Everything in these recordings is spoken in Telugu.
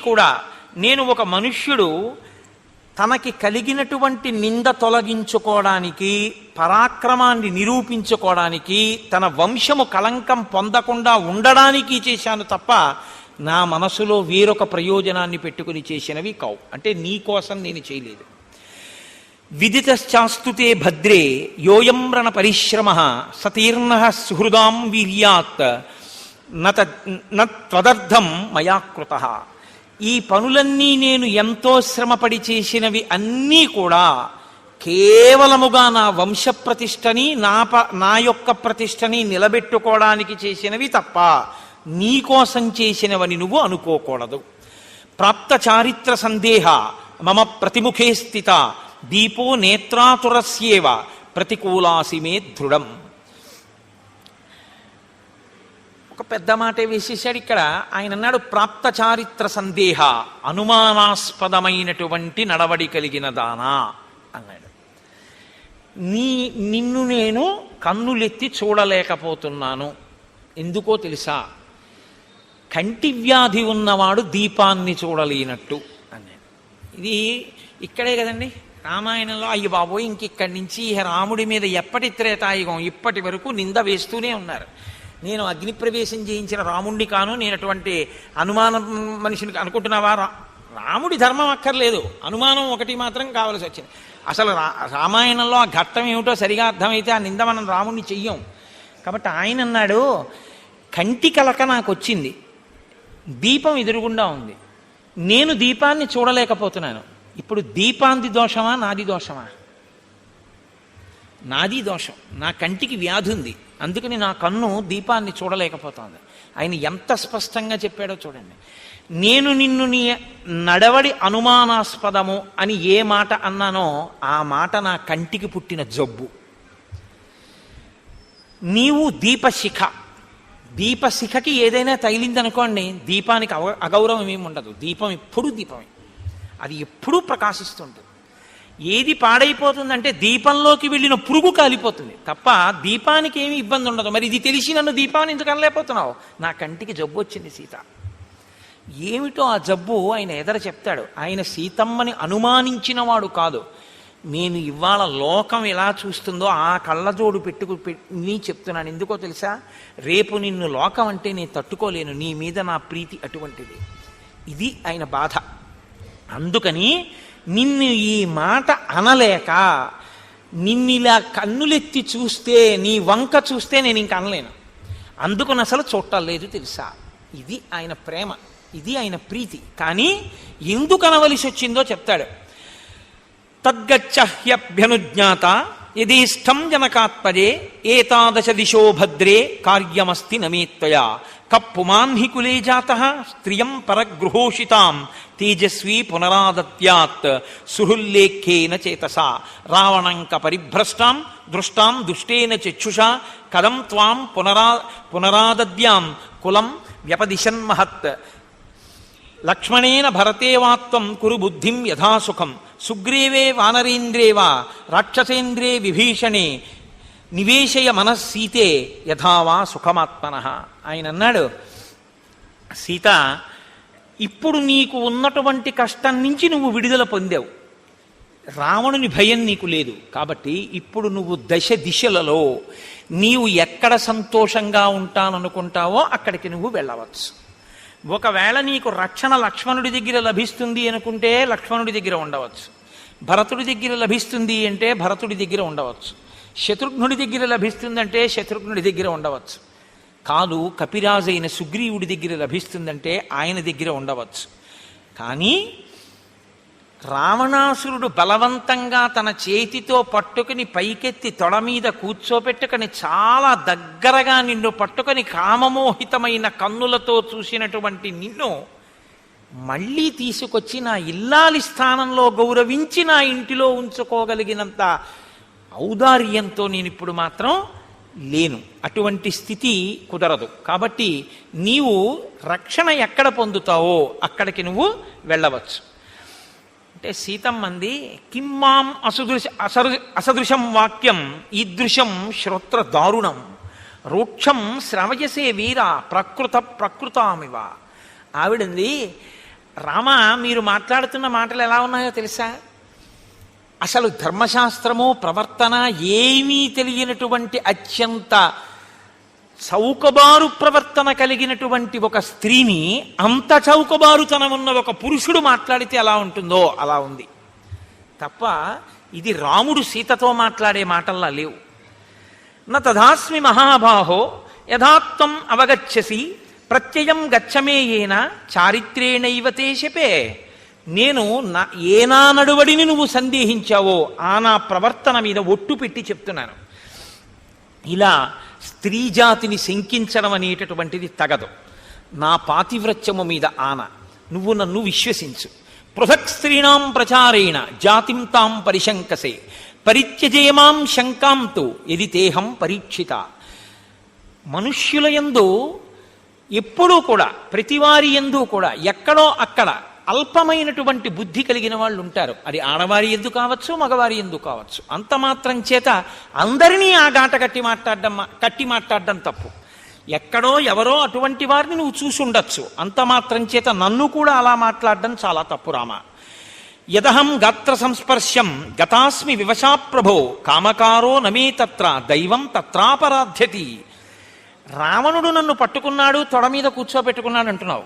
కూడా నేను ఒక మనుష్యుడు తనకి కలిగినటువంటి నింద తొలగించుకోవడానికి, పరాక్రమాన్ని నిరూపించుకోవడానికి, తన వంశము కళంకం పొందకుండా ఉండడానికి చేశాను తప్ప నా మనసులో వేరొక ప్రయోజనాన్ని పెట్టుకుని చేసినవి కావు. అంటే నీ కోసం నేను చేయలేదు. విదితశ్చాస్తుతే భద్రే యోయం రణ పరిశ్రమ సతీర్ణ సుహృదాం వీర్యాత్ నత్వదర్థం మయా కృతః. ఈ పనులన్నీ నేను ఎంతో శ్రమపడి చేసినవి అన్నీ కూడా కేవలముగా నా వంశప్రతిష్టని, నా యొక్క ప్రతిష్టని నిలబెట్టుకోవడానికి చేసినవి తప్ప నీకోసం చేసినవని నువ్వు అనుకోకూడదు. ప్రాప్త చారిత్ర సందేహ మమ ప్రతిముఖే స్థిత దీపో నేత్రాతురస్యేవ ప్రతికూలాసి మే దృఢం. ఒక పెద్ద మాటే వేసేసాడు ఇక్కడ. ఆయన అన్నాడు ప్రాప్త చారిత్ర సందేహ, అనుమానాస్పదమైనటువంటి నడవడి కలిగిన దానా అన్నాడు. నిన్ను నేను కన్నులెత్తి చూడలేకపోతున్నాను. ఎందుకో తెలుసా? కంటి వ్యాధి ఉన్నవాడు దీపాన్ని చూడలేనట్టు అన్నాడు. ఇది ఇక్కడే కదండి రామాయణంలో. అయ్య బాబోయ్, ఇంకిక్కడి నుంచి రాముడి మీద ఎప్పటి త్రేతాయుగం ఇప్పటి వరకు నింద వేస్తూనే ఉన్నారు. నేను అగ్నిప్రవేశం చేయించిన రాముణ్ణి కాను, నేను అటువంటి అనుమానం మనిషిని అనుకుంటున్నావా? రాముడి ధర్మం అక్కర్లేదు, అనుమానం ఒకటి మాత్రం కావలసి వచ్చింది. అసలు రామాయణంలో ఆ ఘట్టం ఏమిటో సరిగా అర్థమైతే ఆ నింద మనం రాముణ్ణి చెయ్యం. కాబట్టి ఆయన అన్నాడు, కంటి కలక నాకు వచ్చింది, దీపం ఎదురుగుండా ఉంది, నేను దీపాన్ని చూడలేకపోతున్నాను. ఇప్పుడు దీపాంది దోషమా నాది దోషమా? నాది దోషం. నా కంటికి వ్యాధి ఉంది, అందుకని నా కన్ను దీపాన్ని చూడలేకపోతుంది. ఆయన ఎంత స్పష్టంగా చెప్పాడో చూడండి. నేను నిన్ను నీ నడవడి అనుమానాస్పదము అని ఏ మాట అన్నానో ఆ మాట నా కంటికి పుట్టిన జబ్బు. నీవు దీపశిఖ, దీపశిఖకి ఏదైనా తగిలిందనుకోండి, దీపానికి అగౌరవం ఏమి ఉండదు. దీపం ఎప్పుడూ దీపమే, అది ఎప్పుడూ ప్రకాశిస్తుంటుంది. ఏది పాడైపోతుందంటే దీపంలోకి వెళ్ళిన పురుగు కాలిపోతుంది తప్ప దీపానికి ఏమి ఇబ్బంది ఉండదు. మరి ఇది తెలిసి నన్ను దీపాన్ని ఎందుకు అనలేకపోతున్నావు? నా కంటికి జబ్బు వచ్చింది సీత. ఏమిటో ఆ జబ్బు ఆయన ఎదర చెప్తాడు. ఆయన సీతమ్మని అనుమానించిన వాడు కాదు. నేను ఇవాళ లోకం ఎలా చూస్తుందో ఆ కళ్ళజోడు నీ చెప్తున్నాను. ఎందుకో తెలుసా? రేపు నిన్ను లోకం అంటే నేను తట్టుకోలేను, నీ మీద నా ప్రీతి అటువంటిది. ఇది ఆయన బాధ. అందుకని నిన్ను ఈ మాట అనలేక, నిన్నిలా కన్నులెత్తి చూస్తే, నీ వంక చూస్తే నేను ఇంక అనలేను. అందుకని అసలు చూడలేదు తెలుసా? ఇది ఆయన ప్రేమ, ఇది ఆయన ప్రీతి. కానీ ఎందుకు అనవలసి వచ్చిందో చెప్తాడు. తద్గచ్చహ్యభ్యనుజ్ఞాత యదీష్టం జనకాత్మజే ఏతాదశ దిశో భద్రే కార్యమస్తి నమేత్వయా కప్పుమాన్హి కులే జాతః స్త్రియం పరగృహోషితాం తేజస్వీ పునరాదత్యాత్ సుహృల్లేఖ్యేన చేతసా రావణంక పరిభ్రష్టాం దృష్టాం దుష్టేన చక్షుషా కదం త్వాం పునరాదద్యాం కులం వ్యపదిశన్మహత్ లక్ష్మణేన భరతేవాత్వం కురు బుద్ధిం యథాసుఖం సుగ్రీవే వానరేంద్రేవా రాక్షసేంద్రే విభీషణే నివేశయ మనస్సీతే యథావా సుఖమాత్మనః. ఆయన అన్నాడు, సీత, ఇప్పుడు నీకు ఉన్నటువంటి కష్టం నుంచి నువ్వు విడుదల పొందావు. రావణుని భయం నీకు లేదు. కాబట్టి ఇప్పుడు నువ్వు దశ దిశలలో నీవు ఎక్కడ సంతోషంగా ఉంటాననుకుంటావో అక్కడికి నువ్వు వెళ్ళవచ్చు. ఒకవేళ నీకు రక్షణ లక్ష్మణుడి దగ్గర లభిస్తుంది అనుకుంటే లక్ష్మణుడి దగ్గర ఉండవచ్చు, భరతుడి దగ్గర లభిస్తుంది అంటే భరతుడి దగ్గర ఉండవచ్చు, శత్రుఘ్నుడి దగ్గర లభిస్తుందంటే శత్రుఘ్నుడి దగ్గర ఉండవచ్చు. కాదు, కపిరాజైన సుగ్రీవుడి దగ్గర లభిస్తుందంటే ఆయన దగ్గర ఉండవచ్చు. కానీ రావణాసురుడు బలవంతంగా తన చేతితో పట్టుకుని పైకెత్తి తొడ మీద కూర్చోపెట్టుకుని చాలా దగ్గరగా నిన్ను పట్టుకొని కామమోహితమైన కన్నులతో చూసినటువంటి నిన్ను మళ్ళీ తీసుకొచ్చి నా ఇల్లాలి స్థానంలో గౌరవించి నా ఇంటిలో ఉంచుకోగలిగినంత ఔదార్యంతో నేను ఇప్పుడు మాత్రం లేను. అటువంటి స్థితి కుదరదు. కాబట్టి నీవు రక్షణ ఎక్కడ పొందుతావో అక్కడికి నువ్వు వెళ్ళవచ్చు. అంటే సీతమ్మంది, కిమ్మాం అసదృశం వాక్యం ఈదృశం శ్రోత్ర దారుణం రూక్షం శ్రవయసే వీర ప్రకృతామివ. ఆవిడంది, రామ, మీరు మాట్లాడుతున్న మాటలు ఎలా ఉన్నాయో తెలుసా? అసలు ధర్మశాస్త్రము ప్రవర్తన ఏమీ తెలియనటువంటి అత్యంత చౌకబారు ప్రవర్తన కలిగినటువంటి ఒక స్త్రీని అంత చౌకబారుతనం ఉన్న ఒక పురుషుడు మాట్లాడితే ఎలా ఉంటుందో అలా ఉంది తప్ప ఇది రాముడు సీతతో మాట్లాడే మాటల్లా లేవు. న తథాస్మి మహాబాహో యథాత్వం అవగచ్చసి ప్రత్యయం గచ్చమేయేన చారిత్రేణైవ తే శపే. నేను ఏనా నడువడిని నువ్వు సందేహించావో ఆ నా ప్రవర్తన మీద ఒట్టు పెట్టి చెప్తున్నాను. ఇలా స్త్రీ జాతిని శంకించడం అనేటటువంటిది తగదు. నా పాతివ్రత్యము మీద ఆన, నువ్వు నన్ను విశ్వసించు. పృథక్ స్త్రీణాం ప్రచారేణ జాతిం తాం పరిశంకసే పరిత్యజేమాం శంకాంతు యది తేహం పరీక్షిత. మనుష్యుల యందు ఎప్పుడూ కూడా, ప్రతివారి యందు కూడా ఎక్కడో అక్కడ అల్పమైనటువంటి బుద్ధి కలిగిన వాళ్ళు ఉంటారు. అది ఆడవారి యందు కావచ్చు, మగవారి యందు కావచ్చు. అంత మాత్రం చేత అందరినీ ఆ గాట కట్టి మాట్లాడడం తప్పు. ఎక్కడో ఎవరో అటువంటి వారిని నువ్వు చూసి ఉండొచ్చు. అంత మాత్రం చేత నన్ను కూడా అలా మాట్లాడడం చాలా తప్పు రామ. యదహం గాత్ర సంస్పర్శం గతాస్మి వివశా ప్రభో కామకారో నమే తత్ర దైవం తత్రాపరాధ్యతి. రావణుడు నన్ను పట్టుకున్నాడు, తొడ మీద కూర్చోబెట్టుకున్నాడు అంటున్నావు.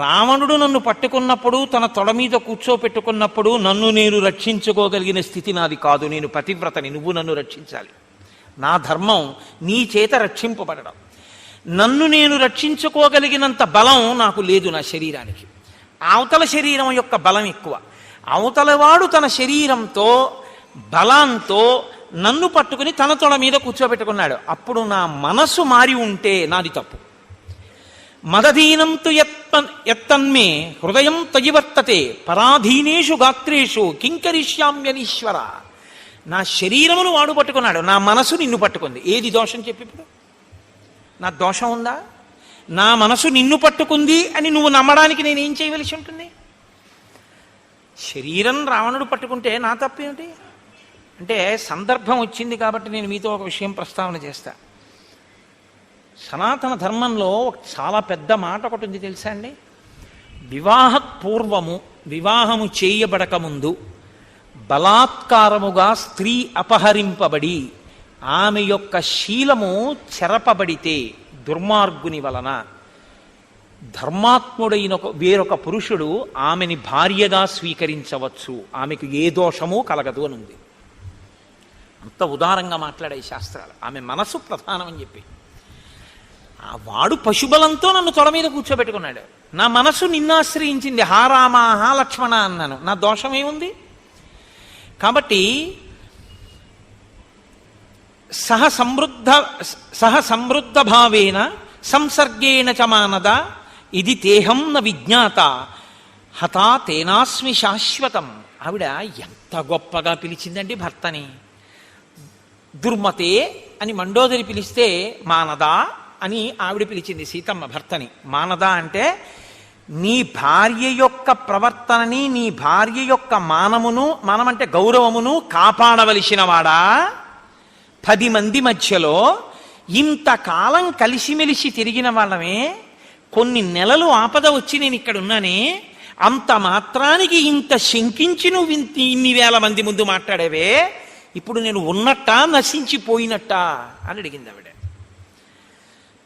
రావణుడు నన్ను పట్టుకున్నప్పుడు, తన తొడ మీద కూర్చోపెట్టుకున్నప్పుడు నన్ను నేను రక్షించుకోగలిగిన స్థితి నాది కాదు. నేను పతివ్రతని, నువ్వు నన్ను రక్షించాలి. నా ధర్మం నీ చేత రక్షింపబడడం. నన్ను నేను రక్షించుకోగలిగినంత బలం నాకు లేదు నా శరీరానికి. అవతల శరీరం యొక్క బలం ఎక్కువ. అవతలవాడు తన శరీరంతో బలంతో నన్ను పట్టుకుని తన తొడ మీద కూర్చోబెట్టుకున్నాడు. అప్పుడు నా మనసు మారి ఉంటే నాది తప్పు. మదధీనం తు ఎత్తన్మే హృదయం తయివర్తతే పరాధీనేషు గాత్రేషు కింకరిష్యామ్యనీశ్వర. నా శరీరమును వాడు పట్టుకున్నాడు, నా మనసు నిన్ను పట్టుకుంది. ఏది దోషం చెప్పి ఇప్పుడు? నా దోషం ఉందా? నా మనసు నిన్ను పట్టుకుంది అని నువ్వు నమ్మడానికి నేనేం చేయవలసి ఉంటుంది? శరీరం రావణుడు పట్టుకుంటే నా తప్పేమిటి? అంటే సందర్భం వచ్చింది కాబట్టి నేను మీతో ఒక విషయం ప్రస్తావన చేస్తా. సనాతన ధర్మంలో చాలా పెద్ద మాట ఒకటి ఉంది తెలుసా అండి? వివాహపూర్వము, వివాహము చేయబడకముందు బలాత్కారముగా స్త్రీ అపహరింపబడి ఆమె యొక్క శీలము చెరపబడితే దుర్మార్గుని వలన ధర్మాత్ముడైన వేరొక పురుషుడు ఆమెని భార్యగా స్వీకరించవచ్చు, ఆమెకు ఏ దోషము కలగదు అని ఉంది. అంత ఉదారంగా మాట్లాడే శాస్త్రాలు. ఆమె మనసు ప్రధానం అని చెప్పి ఆ వాడు పశుబలంతో నన్ను తొడ మీద కూర్చోబెట్టుకున్నాడు. నా మనసు నిన్నాశ్రయించింది. హా రామ హా లక్ష్మణ అన్నాను. నా దోషం ఏముంది? కాబట్టి సహ సమృద్ధ భావేన సంసర్గేణ చ మానద ఇది తేహం న విజ్ఞాత హతా తేనాస్మి శాశ్వతం. ఆవిడ ఎంత గొప్పగా పిలిచిందండి భర్తని. దుర్మతే అని మండోదరి పిలిస్తే మానదా అని ఆవిడ పిలిచింది సీతమ్మ భర్తని. మానదా అంటే నీ భార్య యొక్క ప్రవర్తనని, నీ భార్య యొక్క మానమంటే గౌరవమును కాపాడవలసిన వాడా. 10 మంది మధ్యలో ఇంతకాలం కలిసిమెలిసి తిరిగిన వాళ్ళమే, కొన్ని నెలలు ఆపద వచ్చి నేను ఇక్కడ ఉన్నానే, అంత మాత్రానికి ఇంత శంకించి నువ్వు ఇన్ని వేల మంది ముందు మాట్లాడేవే, ఇప్పుడు నేను ఉన్నట్టా నశించిపోయినట్టా అని అడిగింది ఆవిడ.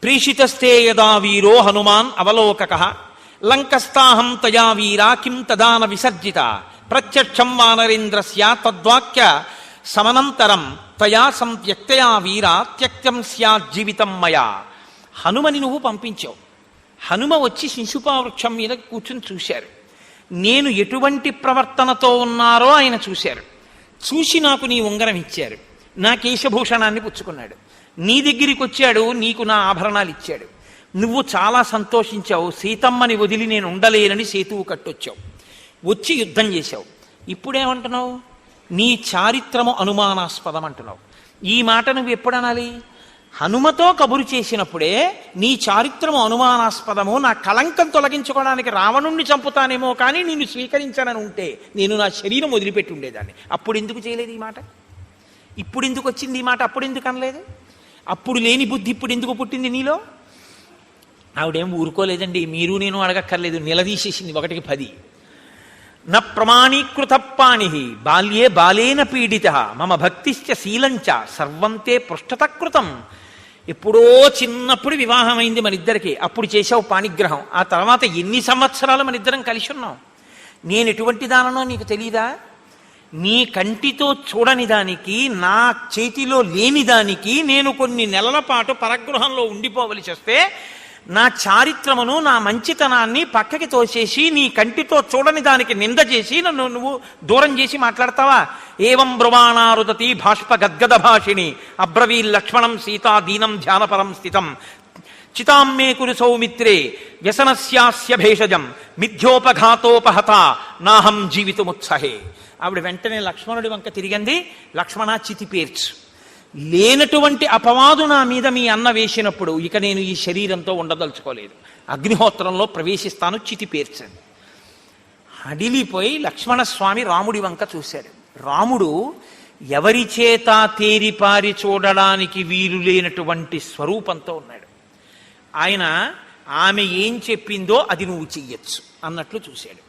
ప్రేషితస్తే యదా వీరో హనుమాన్ అవలోకక లంకస్తాహం తయా వీరా కిం తదాన విసర్జిత ప్రత్యక్షం వానరేంద్రస్య తద్వాక్య సమనంతరం తయా సంత్యక్తయా వీరా త్యక్తం స్యాజ్జీవితం మయా. హనుమని నువ్వు పంపించావు. హనుమ వచ్చి శిశుపావృక్షం మీద కూర్చుని చూశారు. నేను ఎటువంటి ప్రవర్తనతో ఉన్నారో ఆయన చూశారు. చూసి నాకు నీ ఉంగరం ఇచ్చారు, నా కేశభూషణాన్ని పుచ్చుకున్నాడు. నీ దగ్గరికి వచ్చాడు, నీకు నా ఆభరణాలు ఇచ్చాడు. నువ్వు చాలా సంతోషించావు. సీతమ్మని వదిలి నేను ఉండలేనని సేతువు కట్టొచ్చావు, వచ్చి యుద్ధం చేశావు. ఇప్పుడేమంటున్నావు? నీ చారిత్రము అనుమానాస్పదం అంటున్నావు. ఈ మాట నువ్వు ఎప్పుడు అనాలి? హనుమతో కబురు చేసినప్పుడే నీ చారిత్రము అనుమానాస్పదము, నా కళంకం తొలగించుకోవడానికి రావణుణ్ణి చంపుతానేమో కానీ నిన్ను స్వీకరించానని ఉంటే నేను నా శరీరం వదిలిపెట్టి ఉండేదాన్ని. అప్పుడు ఎందుకు చేయలేదు ఈ మాట? ఇప్పుడు ఎందుకు వచ్చింది ఈ మాట? అప్పుడు ఎందుకు అనలేదు? అప్పుడు లేని బుద్ధి ఇప్పుడు ఎందుకు పుట్టింది నీలో? ఆవిడేం ఊరుకోలేదండి, మీరు నేను అడగక్కర్లేదు, నిలదీసేసింది 1కి 10. న ప్రమాణీకృత పాణి బాల్యే బాలేన పీడిత మమ భక్తిశ్చ శీలంచ సర్వంతే పృష్ఠతకృతం. ఎప్పుడో చిన్నప్పుడు వివాహమైంది మనిద్దరికి, అప్పుడు చేసావు పాణిగ్రహం. ఆ తర్వాత ఎన్ని సంవత్సరాలు మనిద్దరం కలిసి ఉన్నాం. నేను ఎటువంటి దాననో నీకు తెలీదా? నీ కంటితో చూడని దానికి, నా చేతిలో లేని దానికి నేను కొన్ని నెలల పాటు పరగృహంలో ఉండిపోవలసి వస్తే నా చారిత్రమును, నా మంచితనాన్ని పక్కకి తోసేసి నీ కంటితో చూడని దానికి నింద చేసి నన్ను నువ్వు దూరం చేసి మాట్లాడతావా? ఏవం బ్రువాణారుదతి భాష్ప గద్గద భాషిణి అబ్రవీల్ లక్ష్మణం సీతా దీనం ధ్యానపరం స్థితం చితామ్మే కురు సౌమిత్రే వ్యసనస్యాస్య భేషజం మిథ్యోపఘాతోపహత నాహం జీవితముత్సహే. ఆవిడ వెంటనే లక్ష్మణుడి వంక తిరిగింది. లక్ష్మణ, చితి పేర్చు. లేనటువంటి అపవాదు నా మీద మీ అన్న వేసినప్పుడు ఇక నేను ఈ శరీరంతో ఉండదలుచుకోలేదు, అగ్నిహోత్రంలో ప్రవేశిస్తాను, చితి పేర్చండి. హడిలిపోయి లక్ష్మణస్వామి రాముడి వంక చూశాడు. రాముడు ఎవరి చేత తేరిపారి చూడడానికి వీలు లేనటువంటి స్వరూపంతో ఉన్నాడు. ఆయన ఆమె ఏం చెప్పిందో అది నువ్వు చెయ్యొచ్చు అన్నట్లు చూశాడు.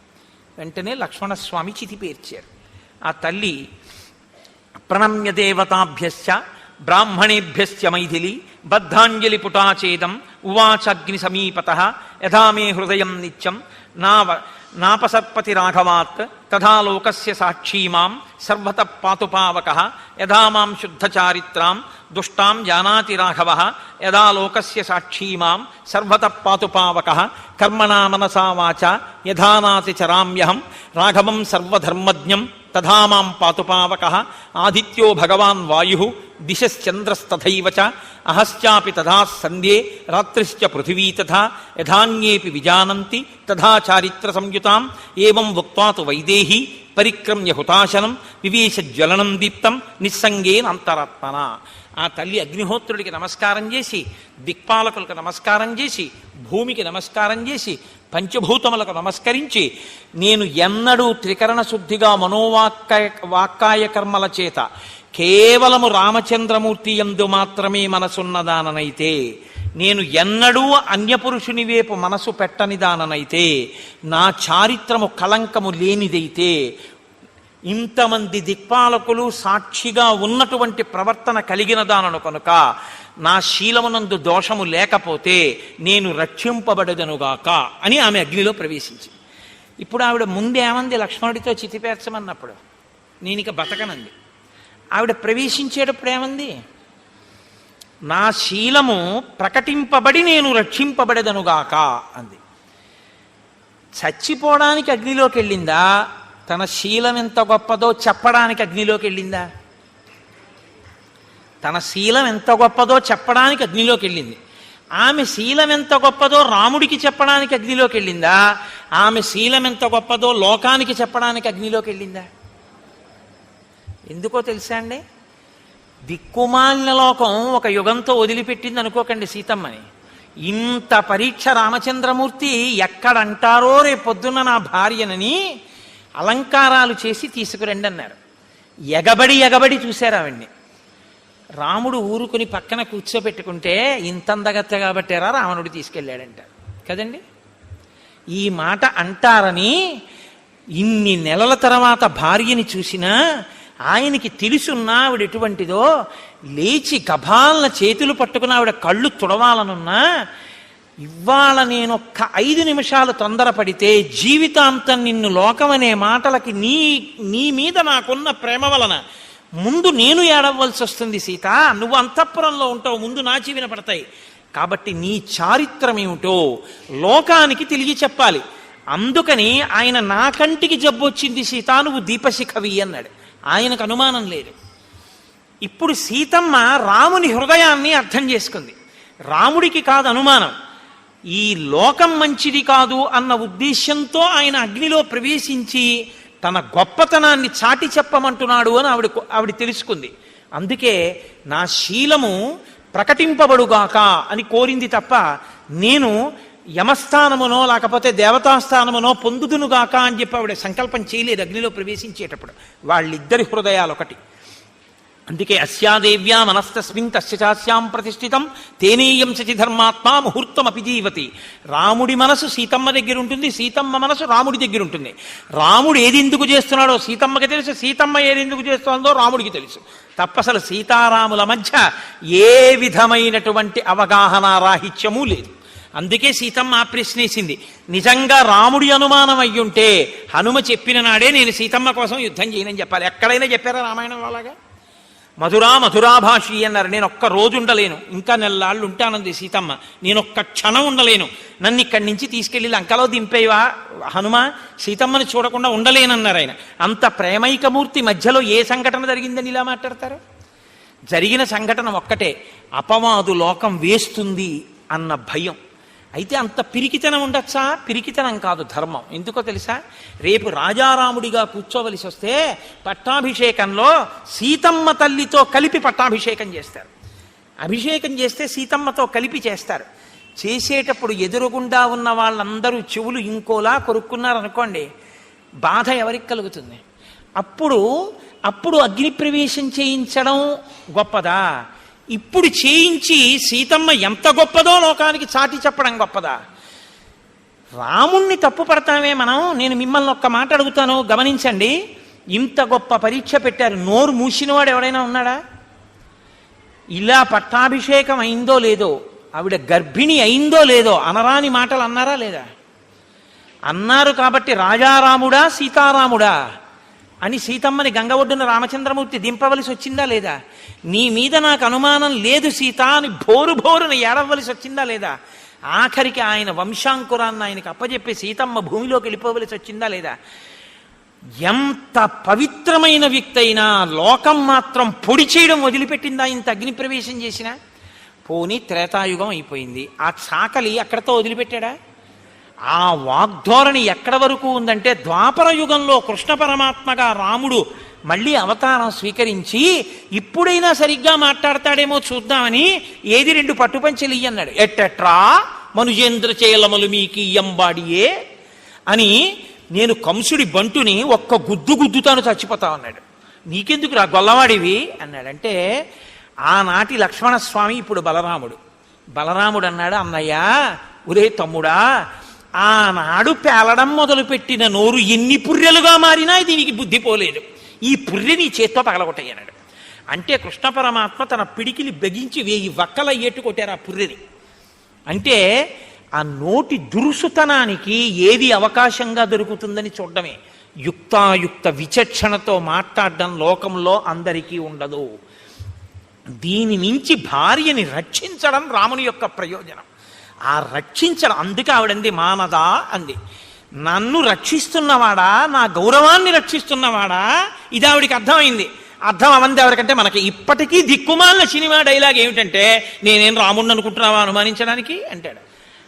వెంటనే లక్ష్మణస్వామి చితి పేర్చారు. ఆ తల్లి ప్రణమ్య దేవతాభ్యశ్చ బ్రాహ్మణేభ్యశ్చ మైథిలి బద్ధాంజలి పుటాచేదం ఉవాచాగ్ని సమీపతః యథా మే హృదయం నిత్యం నాపసర్పతి రాఘవాత్ తథా లోకస్య సాక్షీ మాం సర్వతః పాతుపావకః యథా మాం శుద్ధచారిత్రాం దుష్టాం జానాతి రాఘవః యథా లోకస్య సాక్షీ మాం సర్వతః పాతుపావకః కర్మణా మనసా వాచా యథా నాతి చరామ్యహం రాఘవం సర్వధర్మజ్ఞం తథా మాం పాతుపావకః ఆదిత్యో భగవాన్ వాయు దిశశ్చంద్రస్తథైవ చ అహశ్చాపి తథా సంధ్యే రాత్రిశ్చ పృథివీ తథా యథాన్యేపి విజానంతి తథా చారిత్ర సంయుతాం ఏవం ఉక్త్వా తు వైదేహీ పరిక్రమ్య హుతాశనం వివేశ జ్వలనం దీప్తం నిస్సంగేన అంతరాత్మన. ఆ తల్లి అగ్నిహోత్రుడికి నమస్కారం చేసి, దిక్పాలకులకు నమస్కారం చేసి, భూమికి నమస్కారం చేసి, పంచభూతములకు నమస్కరించి, నేను ఎన్నడూ త్రికరణ శుద్ధిగా వాక్కాయ కర్మల చేత కేవలము రామచంద్రమూర్తి యందు మాత్రమే మనసున్నదాననైతే, నేను ఎన్నడూ అన్యపురుషుని వైపు మనసు పెట్టని దాననైతే, నా చారిత్రము కళంకము లేనిదైతే, ఇంతమంది దిక్పాలకులు సాక్షిగా ఉన్నటువంటి ప్రవర్తన కలిగిన దానను కనుక నా శీలమునందు దోషము లేకపోతే నేను రక్షింపబడదనుగాక అని ఆమె అగ్నిలో ప్రవేశించింది. ఇప్పుడు ఆవిడ ముందేమంది లక్ష్మణుడితో చితిపేర్చమన్నప్పుడు? నేను ఇక బతకనంది. ఆవిడ ప్రవేశించేటప్పుడు ఏమంది? నా శీలము ప్రకటింపబడి నేను రక్షింపబడదనుగాక అంది. చచ్చిపోవడానికి అగ్నిలోకి వెళ్ళిందా? తన శీలం ఎంత గొప్పదో చెప్పడానికి అగ్నిలోకి వెళ్ళిందా? తన శీలం ఎంత గొప్పదో చెప్పడానికి అగ్నిలోకి వెళ్ళింది. ఆమె శీలం ఎంత గొప్పదో రాముడికి చెప్పడానికి అగ్నిలోకి వెళ్ళిందా? ఆమె శీలం ఎంత గొప్పదో లోకానికి చెప్పడానికి అగ్నిలోకి వెళ్ళిందా? ఎందుకో తెలుసా అండి? దిక్కుమాలిన లోకం ఒక యుగంతో వదిలిపెట్టింది అనుకోకండి సీతమ్మని. ఇంత పరీక్ష రామచంద్రమూర్తి ఎక్కడంటారో రేపొద్దున్న నా భార్యనని అలంకారాలు చేసి తీసుకురండి అన్నారు. ఎగబడి చూశారు ఆవిడ్ని. రాముడు ఊరుకుని పక్కన కూర్చోబెట్టుకుంటే ఇంతందగత్త కాబట్టారా రావణుడు తీసుకెళ్ళాడంటారు కదండి. ఈ మాట అంటారని ఇన్ని నెలల తర్వాత భార్యని చూసినా ఆయనకి తెలుసున్నా ఆవిడ ఎటువంటిదో, లేచి గభాలన చేతులు పట్టుకుని ఆవిడ కళ్ళు తుడవాలనున్నా, ఇవాళ నేనొక్క 5 నిమిషాలు తొందరపడితే జీవితాంతం నిన్ను లోకమనే మాటలకి నీ మీద నాకున్న ప్రేమ వలన ముందు నేను ఏడవలసి వస్తుంది సీత. నువ్వు అంతఃపురంలో ఉంటావు, ముందు నా చెవిన పడతాయి. కాబట్టి నీ చారిత్రం ఏమిటో లోకానికి తెలియ చెప్పాలి. అందుకని ఆయన నా కంటికి జబ్బు వచ్చింది సీత, నువ్వు దీపశిఖవి అన్నాడు. ఆయనకు అనుమానం లేదు. ఇప్పుడు సీతమ్మ రాముని హృదయాన్ని అర్థం చేసుకుంది. రాముడికి కాదు అనుమానం, ఈ లోకం మంచిది కాదు అన్న ఉద్దేశంతో ఆయన అగ్నిలో ప్రవేశించి తన గొప్పతనాన్ని చాటి చెప్పమంటున్నాడు అని ఆవిడ తెలుసుకుంది. అందుకే నా శీలము ప్రకటింపబడుగాక అని కోరింది తప్ప నేను యమస్థానమునో లేకపోతే దేవతాస్థానమునో పొందుదునుగాక అని చెప్పి ఆవిడ సంకల్పం చేయలేదు అగ్నిలో ప్రవేశించేటప్పుడు. వాళ్ళిద్దరి హృదయాలు ఒకటి. అందుకే అస్యాదేవ్యా మనస్తస్మిన్ తస్య చాస్యాం ప్రతిష్ఠితం తేనేయం శచి ధర్మాత్మా ముహూర్తం అపిజీవతి. రాముడి మనసు సీతమ్మ దగ్గర ఉంటుంది, సీతమ్మ మనసు రాముడి దగ్గర ఉంటుంది. రాముడు ఏది ఎందుకు చేస్తున్నాడో సీతమ్మకి తెలుసు, సీతమ్మ ఏది ఎందుకు చేస్తుందో రాముడికి తెలుసు. తప్పసలు సీతారాముల మధ్య ఏ విధమైనటువంటి అవగాహన రాహిత్యము లేదు. అందుకే సీతమ్మ ఆ ప్రశ్నేసింది. నిజంగా రాముడి అనుమానం అయ్యుంటే హనుమ చెప్పిన నాడే నేను సీతమ్మ కోసం యుద్ధం చేయనని చెప్పాలి. ఎక్కడైనా చెప్పారా రామాయణంలో అలాగా? మధురాభాషి అన్నారు. నేను ఒక్క రోజు ఉండలేను, ఇంకా నెల్లాళ్ళు ఉంటానంది సీతమ్మ. నేను ఒక్క క్షణం ఉండలేను, నన్ను ఇక్కడి నుంచి తీసుకెళ్లి లంకలో దింపేవా హనుమ, సీతమ్మని చూడకుండా ఉండలేనన్నారు ఆయన. అంత ప్రేమైకమూర్తి మధ్యలో ఏ సంఘటన జరిగిందని ఇలా మాట్లాడతారు? జరిగిన సంఘటన ఒక్కటే, అపవాదు లోకం వేస్తుంది అన్న భయం. అయితే అంత పిరికితనం ఉండొచ్చా? పిరికితనం కాదు, ధర్మం. ఎందుకో తెలుసా? రేపు రాజారాముడిగా కూర్చోవలసి వస్తే పట్టాభిషేకంలో సీతమ్మ తల్లితో కలిపి పట్టాభిషేకం చేస్తారు. అభిషేకం చేస్తే సీతమ్మతో కలిపి చేస్తారు. చేసేటప్పుడు ఎదురుగుండా ఉన్న వాళ్ళందరూ చెవులు ఇంకోలా కొరుక్కున్నారనుకోండి, బాధ ఎవరికి కలుగుతుంది? అప్పుడు అగ్నిప్రవేశం చేయించడం గొప్పదా? ఇప్పుడు చేయించి సీతమ్మ ఎంత గొప్పదో లోకానికి చాటి చెప్పడం గొప్పదా? రాముణ్ణి తప్పు పడతామే మనం. నేను మిమ్మల్ని ఒక్క మాట అడుగుతాను, గమనించండి. ఇంత గొప్ప పరీక్ష పెట్టారు, నోరు మూసినవాడు ఎవడైనా ఉన్నాడా? ఇలా పట్టాభిషేకం అయిందో లేదో, ఆవిడ గర్భిణి అయిందో లేదో అనరాని మాటలు అన్నారా లేదా? అన్నారు. కాబట్టి రాజారాముడా సీతారాముడా అని సీతమ్మని గంగ ఒడ్డున రామచంద్రమూర్తి దింపవలసి వచ్చిందా లేదా? నీ మీద నాకు అనుమానం లేదు సీత అని భోరున ఏడవలసి వచ్చిందా లేదా? ఆఖరికి ఆయన వంశాంకురాన్ని ఆయనకు అప్పచెప్పి సీతమ్మ భూమిలోకి వెళ్ళిపోవలసి వచ్చిందా లేదా? ఎంత పవిత్రమైన వ్యక్తి అయినా లోకం మాత్రం పొడి చేయడం వదిలిపెట్టిందా ఇంత అగ్ని ప్రవేశం చేసినా? పోనీ త్రేతాయుగం అయిపోయింది, ఆ చాకలి అక్కడతో వదిలిపెట్టాడా? ఆ వాగ్ధోరణి ఎక్కడ వరకు ఉందంటే, ద్వాపర యుగంలో కృష్ణ పరమాత్మగా రాముడు మళ్ళీ అవతారం స్వీకరించి ఇప్పుడైనా సరిగ్గా మాట్లాడతాడేమో చూద్దామని ఏది 2 పట్టుపంచెలు అన్నాడు. ఎట్టెట్రా మనుజేంద్ర చేయలమలు మీకు ఎంబాడియే అని, నేను కంసుడి బంటుని ఒక్క గుద్దుతాను చచ్చిపోతా అన్నాడు. నీకెందుకు రా గొల్లవాడివి అన్నాడంటే, ఆనాటి లక్ష్మణస్వామి ఇప్పుడు బలరాముడు అన్నాడు, అన్నయ్య ఒరే తమ్ముడా, ఆనాడు పేలడం మొదలుపెట్టిన నోరు ఎన్ని పుర్రెలుగా మారినా దీనికి బుద్ధి పోలేదు, ఈ పుర్రె నీ చేత్తో పగలగొట్టయ్యన్నాడు. అంటే కృష్ణ పరమాత్మ తన పిడికిలి బెగించి 1000 వక్కల ఏటు కొట్టారు ఆ పుర్రెని. అంటే ఆ నోటి దురుసుతనానికి ఏది అవకాశంగా దొరుకుతుందని చూడడమే. యుక్తాయుక్త విచక్షణతో మాట్లాడడం లోకంలో అందరికీ ఉండదు. దీని నుంచి భార్యని రక్షించడం రాముని యొక్క ప్రయోజనం. ఆ రక్షించడం, అందుకే ఆవిడంది మానదా అంది. నన్ను రక్షిస్తున్నవాడా, నా గౌరవాన్ని రక్షిస్తున్నవాడా, ఇది ఆవిడికి అర్థమైంది. అర్థం అవంది ఎవరికంటే మనకి. ఇప్పటికీ దిక్కుమాలిన సినిమా డైలాగ్ ఏమిటంటే, నేనేం రాముడిని అనుకుంటున్నావా అనుమానించడానికి అంటాడు.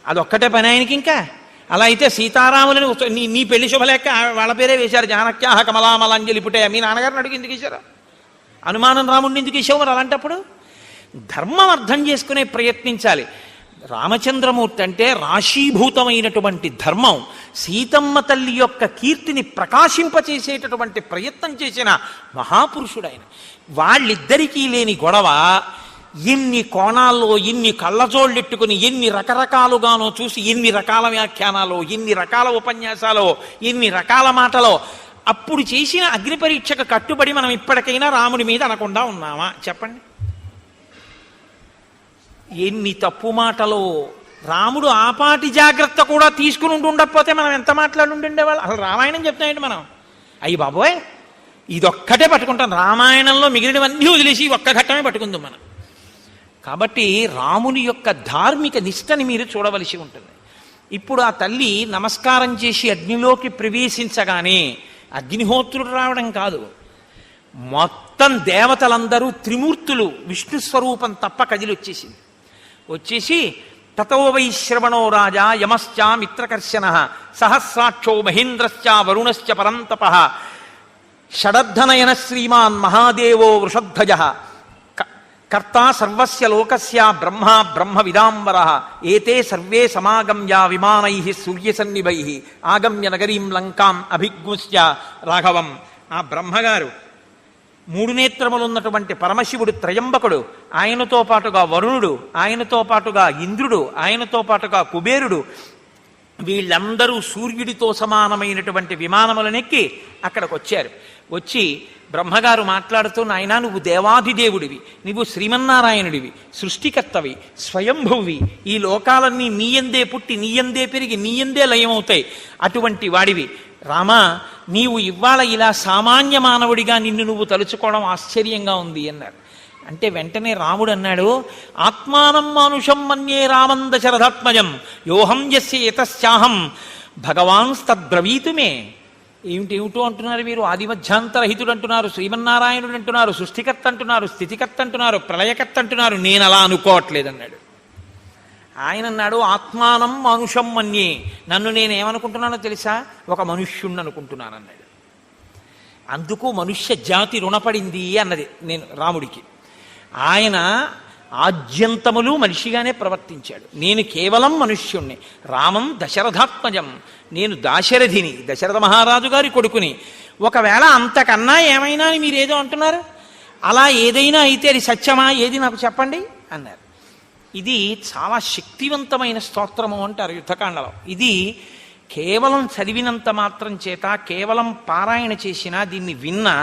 అదొక్కటే పని ఆయనకి. ఇంకా అలా అయితే సీతారాములని నీ పెళ్లి శుభలేక వాళ్ళ పేరే వేశారు, జానక్యాహ కమలామలాంజలి పుటే. మీ నాన్నగారిని అడిగి ఎందుకు వేశారు? అనుమానం రాముడిని ఎందుకు వేసావు? మరి అలాంటప్పుడు ధర్మం అర్థం చేసుకునే ప్రయత్నించాలి. రామచంద్రమూర్తి అంటే రాశీభూతమైనటువంటి ధర్మం. సీతమ్మ తల్లి యొక్క కీర్తిని ప్రకాశింపచేసేటటువంటి ప్రయత్నం చేసిన మహాపురుషుడు ఆయన. వాళ్ళిద్దరికీ లేని గొడవ ఎన్ని కోణాల్లో, ఎన్ని కళ్ళజోళ్ళెట్టుకుని, ఎన్ని రకరకాలుగానో చూసి, ఎన్ని రకాల వ్యాఖ్యానాలు, ఎన్ని రకాల ఉపన్యాసాలు, ఎన్ని రకాల మాటలో. అప్పుడు చేసిన అగ్ని పరీక్షకు కట్టుబడి మనం ఇప్పటికైనా రాముడి మీద అనకుండా ఉన్నామా చెప్పండి? ఎన్ని తప్పు మాటలు. రాముడు ఆపాటి జాగ్రత్త కూడా తీసుకుని ఉండకపోతే మనం ఎంత మాట్లాడుండేవాళ్ళు? అసలు రామాయణం చెప్తాయండి మనం. అయ్యి బాబోయ్ ఇదొక్కటే పట్టుకుంటాం, రామాయణంలో మిగిలినవన్నీ వదిలేసి ఒక్క ఘట్టమే పట్టుకుందాం మనం. కాబట్టి రాముని యొక్క ధార్మిక నిష్టని మీరు చూడవలసి ఉంటుంది. ఇప్పుడు ఆ తల్లి నమస్కారం చేసి అగ్నిలోకి ప్రవేశించగానే అగ్నిహోత్రుడు రావడం కాదు, మొత్తం దేవతలందరూ త్రిమూర్తులు విష్ణు స్వరూపం తప్ప కదిలొచ్చేసింది. వచ్చేసి తతో వై శ్రవణో రాజా యమశ్చ మిత్రకర్షణ సహస్రాక్షో మహేంద్రశ్చ వరుణశ్చ పరంతప షడద్ధనయన శ్రీమాన్ మహాదేవో వృషధ్వజ కర్తా సర్వస్య లోకస్య బ్రహ్మ విదాంబర ఏతే సర్వే సమాగమ్య విమానై సూర్యసన్నిభై ఆగమ్య నగరీం లంకాం అభిజ్ఞుశ్చ రాఘవం. ఆ బ్రహ్మగారు మూడు నేత్రములున్నటువంటి పరమశివుడు త్రయంబకుడు, ఆయనతో పాటుగా వరుణుడు, ఆయనతో పాటుగా ఇంద్రుడు, ఆయనతో పాటుగా కుబేరుడు, వీళ్ళందరూ సూర్యుడితో సమానమైనటువంటి విమానములనెక్కి అక్కడికి వచ్చారు. వచ్చి బ్రహ్మగారు మాట్లాడుతూ, నాయనా నువ్వు దేవాధిదేవుడివి, నువ్వు శ్రీమన్నారాయణుడివి, సృష్టికర్తవి, స్వయంభువి, ఈ లోకాలన్నీ నీయందే పుట్టి నీయందే పెరిగి నీయందే లయమవుతాయి, అటువంటి వాడివి రామా, నీవు ఇవాళ ఇలా సామాన్య మానవుడిగా నిన్ను నువ్వు తలుచుకోవడం ఆశ్చర్యంగా ఉంది అన్నారు. అంటే వెంటనే రాముడు అన్నాడు, ఆత్మానం మానుషం మన్యే రామం దశరథాత్మజం యోహం యస్య యతశ్చాహం భగవాన్స్తద్బ్రవీతుమే. ఏమిటేమిటో అంటున్నారు మీరు, ఆదిమధ్యాంతరహితుడు అంటున్నారు, శ్రీమన్నారాయణుడు అంటున్నారు, సృష్టికర్త అంటున్నారు, స్థితికర్త అంటున్నారు, ప్రళయకర్త అంటున్నారు, నేను అలా అనుకోవట్లేదన్నాడు. ఆయన అన్నాడు, ఆత్మానం మానుషం మన్యే, నన్ను నేనేమనుకుంటున్నానో తెలుసా, ఒక మనుష్యుణ్ణి అనుకుంటున్నాను అన్నాడు. అందుకు మనుష్య జాతి రుణపడింది అన్నది నేను రాముడికి. ఆయన ఆద్యంతములు మనిషిగానే ప్రవర్తించాడు. నేను కేవలం మనుష్యుణ్ణి, రామం దశరథాత్మజం, నేను దాశరథిని, దశరథ మహారాజు గారి కొడుకుని. ఒకవేళ అంతకన్నా ఏమైనా అని మీరేదో అంటున్నారు, అలా ఏదైనా అయితే అది సత్యమా, ఏది నాకు చెప్పండి అన్నారు. ఇది చాలా శక్తివంతమైన స్తోత్రము అంటారు యుద్ధకాండలో. ఇది కేవలం చదివినంత మాత్రం చేత, కేవలం పారాయణ చేసినా, దీన్ని విన్నా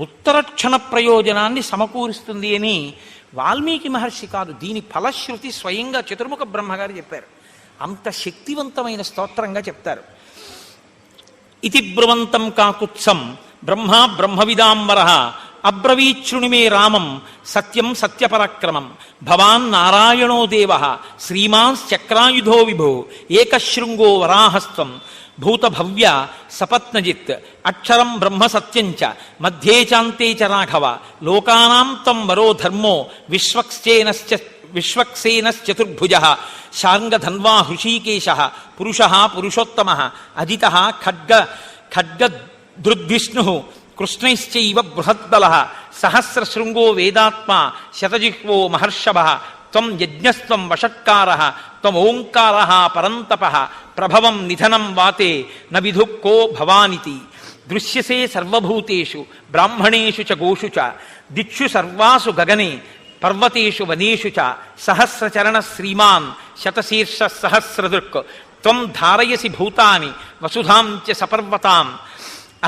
ఉత్తరక్షణ ప్రయోజనాన్ని సమకూరుస్తుంది అని వాల్మీకి మహర్షి కాదు, దీని ఫలశ్రుతి స్వయంగా చతుర్ముఖ బ్రహ్మగారు చెప్పారు. అంత శక్తివంతమైన స్తోత్రంగా చెప్తారు. ఇతి బ్రువంతం కాకుత్సం బ్రహ్మ బ్రహ్మవిదాంబర అబ్రవీచ్ఛృణిమే రామం సత్యం సత్యపరాక్రమం భవాన్ నారాయణో దేవ శ్రీమాంశ్చక్రాయుధో విభో ఏకశృంగో వరాహస్త్వం భూతభవ్య సపత్నజిత్ అక్షరం బ్రహ్మ సత్యంచ మధ్యే చాంతే చ రాఘవ లోకానాం తం వరో ధర్మో విశ్వక్సేనశ్చతుర్భుజ శార్ంగధన్వా హృషీకేశ పురుష పురుషోత్తమ అజిత ఖడ్గదృద్విష్ణు కృష్ణైశ్చైవ బృహద్బల సహస్రశృంగో వేదాత్మా శతజిహ్వో మహర్షభ త్వం యజ్ఞస్త్వం వషట్కార త్వమోంకార పరంతప ప్రభవం నిధనం వాతే న విధు కో భవానితి దృశ్యసే సర్వభూతేషు బ్రాహ్మణేషు చ గోషు చ దిక్షు సర్వాసు గగనే పర్వతేషు వనేషు చ సహస్రచరణ శ్రీమాన్ శతశీర్ష సహస్రదృక్ త్వం ధారయసి భూతాని వసుధాం చ సపర్వతాం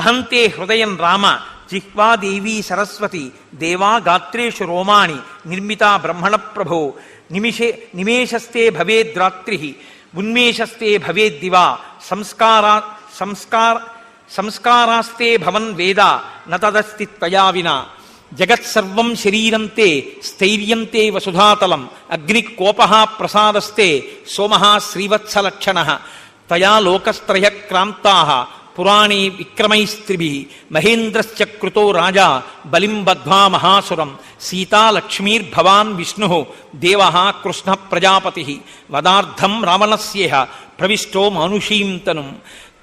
అహంతే హృదయం రామ జిహ్వాదేవీ సరస్వతి దేవా గాత్రేషు రోమాణి నిర్మితా బ్రహ్మణ ప్రభో నిమేషస్తే భవేద్రాత్రి ఉన్మేషస్తే భవేద్దివా సంస్కారాస్తే భవన్ వేద నతదస్తి త్వయా వినా జగత్సర్వం శరీరంతే స్థైర్యంతే వసుధాతలం అగ్నికోప ప్రసాదస్తే సోమ శ్రీవత్సలక్షణ తయా లోకస్త్రయ క్రాంతా పురాణే విక్రమైస్త్రిభిః మహేంద్రశ్చ కృతో రాజా బలిం బద్ధ్వా మహాసురం సీతా లక్ష్మీర్భవాన్ విష్ణుః దేవః కృష్ణ ప్రజాపతిః వదార్థం రావణస్యేహ ప్రవిష్టో మానుషీం తనుం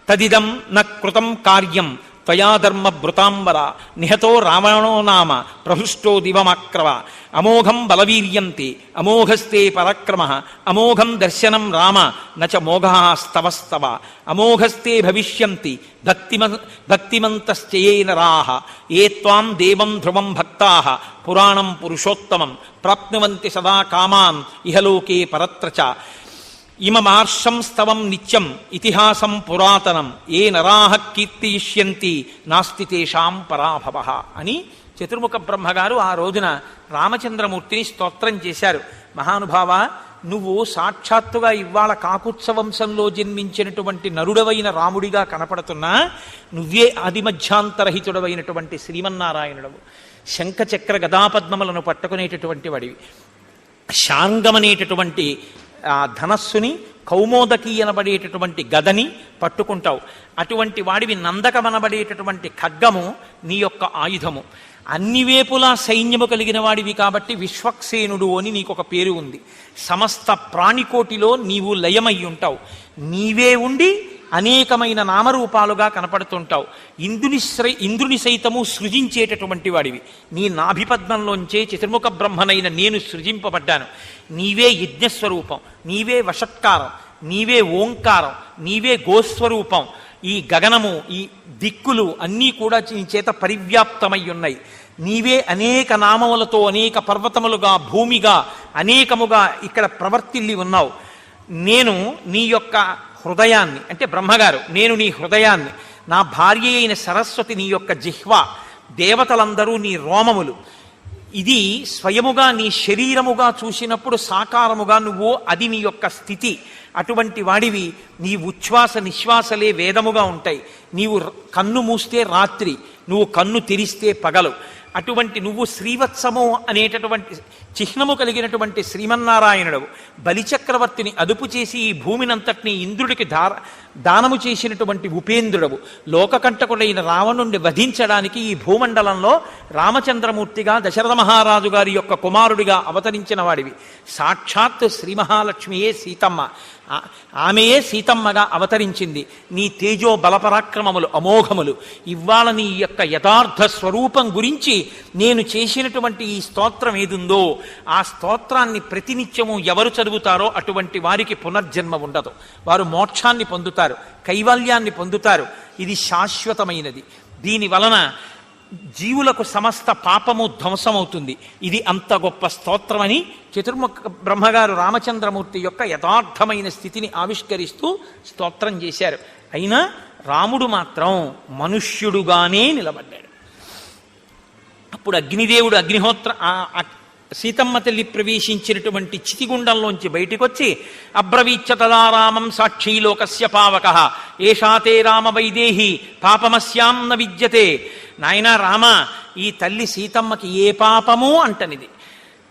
తదిదం న కృతం కార్యం త్వయా ధర్మభృతాంబర నిహతో రావణో నామ ప్రహృష్టో దివమాక్రవ అమోఘం బలవీర్యంతే అమోఘస్తే పరాక్రమ అమోఘం దర్శనం రామ నచ మోఘః స్తవస్తవ అమోఘస్తే భవిష్యంతి భక్తిమంతశ్చయే నరాః ఏ త్వాం దేవం ధ్రువం భక్తాః పురాణం పురుషోత్తమం ప్రాప్నువంతి సదా కామాన్ ఇహలోకే పరత్ర చ ఇమమార్షం స్తవం నిత్యం ఇతిహాసం పురాతనం ఏ నరాః కీర్తియిష్యంతి నాస్తి తేషాం పరాభవః అని చతుర్ముఖ బ్రహ్మగారు ఆ రోజున రామచంద్రమూర్తిని స్తోత్రం చేశారు. మహానుభావ, నువ్వు సాక్షాత్తుగా ఇవాళ కాకుత్సవంశంలో జన్మించినటువంటి నరుడవైన రాముడిగా కనపడుతున్నా, నువ్వే ఆదిమధ్యాంతరహితుడవైనటువంటి శ్రీమన్నారాయణుడవు. శంఖచక్ర గదాపద్మములను పట్టుకునేటటువంటి వాడివి. శాంగమనేటటువంటి ఆ ధనస్సుని, కౌమోదకి అనబడేటటువంటి గదని పట్టుకుంటావు. అటువంటి వాడివి. నందకమనబడేటటువంటి ఖడ్గము నీ యొక్క ఆయుధము. అన్ని వేపులా సైన్యము కలిగిన వాడివి కాబట్టి విశ్వక్సేనుడు అని నీకొక పేరు ఉంది. సమస్త ప్రాణికోటిలో నీవు లయమై ఉంటావు. నీవే ఉండి అనేకమైన నామరూపాలుగా కనపడుతుంటావు. ఇంద్రుని సైతము సృజించేటటువంటి వాడివి. నీ నాభిపద్మంలోంచే చతుర్ముఖ బ్రహ్మనైన నేను సృజింపబడ్డాను. నీవే యజ్ఞస్వరూపం, నీవే వషట్కారం, నీవే ఓంకారం, నీవే గోస్వరూపం, ఈ గగనము, ఈ దిక్కులు అన్నీ కూడా నీ చేత పరివ్యాప్తమై ఉన్నాయి. నీవే అనేక నామములతో అనేక పర్వతములుగా, భూమిగా, అనేకముగా ఇక్కడ ప్రవర్తిల్లి ఉన్నావు. నేను నీ యొక్క హృదయాన్ని, అంటే బ్రహ్మగారు, నేను నీ హృదయాన్ని, నా భార్య అయిన సరస్వతి నీ యొక్క జిహ్వ, దేవతలందరూ నీ రోమములు. ఇది స్వయముగా నీ శరీరముగా చూసినప్పుడు సాకారముగా నువ్వు, అది నీ యొక్క స్థితి. అటువంటి వాడివి. నీ ఉచ్ఛ్వాస నిశ్వాసలే వేదముగా ఉంటాయి. నీవు కన్ను మూస్తే రాత్రి, నువ్వు కన్ను తెరిస్తే పగలు. అటువంటి నువ్వు శ్రీవత్సము అనేటటువంటి చిహ్నము కలిగినటువంటి శ్రీమన్నారాయణుడు. బలిచక్రవర్తిని అదుపు చేసి ఈ భూమినంతటినీ ఇంద్రుడికి దానము చేసినటువంటి ఉపేంద్రుడవు. లోకకంటకుడైన రావణుణ్ణి వధించడానికి ఈ భూమండలంలో రామచంద్రమూర్తిగా దశరథ మహారాజు గారి యొక్క కుమారుడిగా అవతరించిన వాడివి. సాక్షాత్ శ్రీ మహాలక్ష్మియే సీతమ్మ. ఆమెయే సీతమ్మగా అవతరించింది. నీ తేజో బలపరాక్రమములు అమోఘములు. ఇవాళ నీ యొక్క యథార్థ స్వరూపం గురించి నేను చేసినటువంటి ఈ స్తోత్రం ఏదుందో ఆ స్తోత్రాన్ని ప్రతినిత్యము ఎవరు చదువుతారో అటువంటి వారికి పునర్జన్మ ఉండదు. వారు మోక్షాన్ని పొందుతారు, కైవల్యాన్ని పొందుతారు. ఇది శాశ్వతమైనది. దీని వలన జీవులకు సమస్త పాపము ధ్వంసమవుతుంది. ఇది అంత గొప్ప స్తోత్రమని చతుర్ముఖ బ్రహ్మగారు రామచంద్రమూర్తి యొక్క యథార్థమైన స్థితిని ఆవిష్కరిస్తూ స్తోత్రం చేశారు. అయినా రాముడు మాత్రం మనుష్యుడుగానే నిలబడ్డాడు. అప్పుడు అగ్నిదేవుడు సీతమ్మ తల్లి ప్రవేశించినటువంటి చితిగుండంలోంచి బయటికి వచ్చి అబ్రవీచ్చ తదా రామం సాక్షీలోకస్య పావక ఏషాతే రామ వైదేహి పాపమస్యాం న విద్యతే. నాయనా రామ, ఈ తల్లి సీతమ్మకి ఏ పాపము అంటనిది.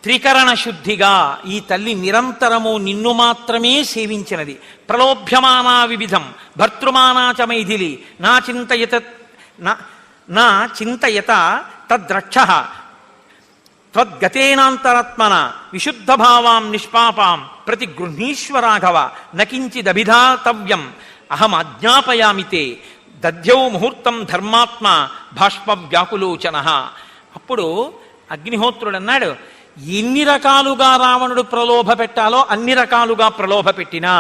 త్రికరణ శుద్ధిగా ఈ తల్లి నిరంతరము నిన్ను మాత్రమే సేవించినది. ప్రలోభ్యమానా వివిధం భర్తృమానా చ మైథిలి నా చింతయత తద్రక్ష త్వద్గతేనాంతరాత్మన విశుద్ధభావాం నిష్పాపాం ప్రతి గృహీశ్వరాఘవ నకించిదభిధాతవ్యం అహం ఆజ్ఞాపయామితే దధ్యౌ ముహూర్తం ధర్మాత్మ భాష్ప వ్యాకులోచన. అప్పుడు అగ్నిహోత్రుడు అన్నాడు, ఎన్ని రకాలుగా రావణుడు ప్రలోభ పెట్టాలో అన్ని రకాలుగా ప్రలోభ పెట్టినా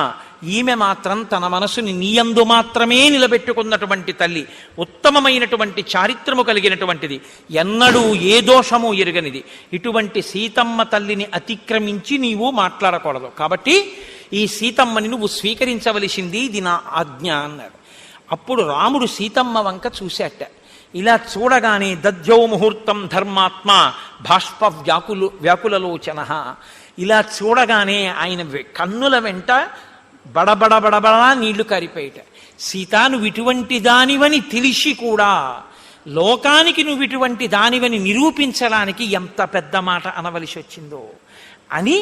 ఈమె మాత్రం తన మనసుని నీయందు మాత్రమే నిలబెట్టుకున్నటువంటి తల్లి. ఉత్తమమైనటువంటి చారిత్రము కలిగినటువంటిది. ఎన్నడూ ఏ దోషము ఎరుగనిది. ఇటువంటి సీతమ్మ తల్లిని అతిక్రమించి నీవు మాట్లాడకూడదు. కాబట్టి ఈ సీతమ్మని నువ్వు స్వీకరించవలసింది, ఇది నా ఆజ్ఞ అన్నాడు. అప్పుడు రాముడు సీతమ్మ వంక చూశాట. ఇలా చూడగానే దధ్యౌ ముహూర్తం ధర్మాత్మ భాష్ప వ్యాకులలోచన. ఇలా చూడగానే ఆయన కన్నుల వెంట బడబడబడబడా నీళ్లు కారిపోయేట. సీత, నువ్వు ఇటువంటి దానివని తెలిసి కూడా లోకానికి నువ్వు ఇటువంటి దానివని నిరూపించడానికి ఎంత పెద్ద మాట అనవలసి వచ్చిందో అని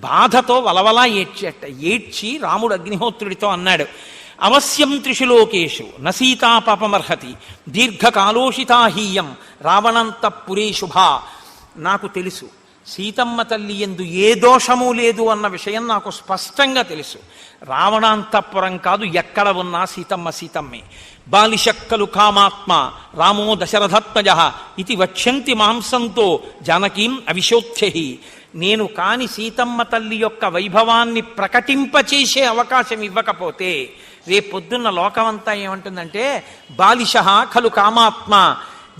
బాధతో వలవలా ఏడ్చేట. ఏడ్చి రాముడు అగ్నిహోత్రుడితో అన్నాడు, అవశ్యం త్రిషు లోకేషు న సీతా పాపమర్హతి దీర్ఘకాలోషితాహీయం రావణంతఃపురే శుభా. నాకు తెలుసు సీతమ్మ తల్లి యందు ఏ దోషము లేదు అన్న విషయం నాకు స్పష్టంగా తెలుసు. రావణాంతఃపురం కాదు, ఎక్కడ ఉన్నా సీతమ్మ సీతమ్మే. బాలిశక్కలు కామాత్మ రామో దశరథాత్మజ ఇది వక్ష్యంతి మాంసంతో జానకీం అవిశోత్యహి. నేను కాని సీతమ్మ తల్లి యొక్క వైభవాన్ని ప్రకటింపచేసే అవకాశం ఇవ్వకపోతే రేపొద్దున్న లోకమంతా ఏమంటుందంటే బాలిష ఖలు కామాత్మ.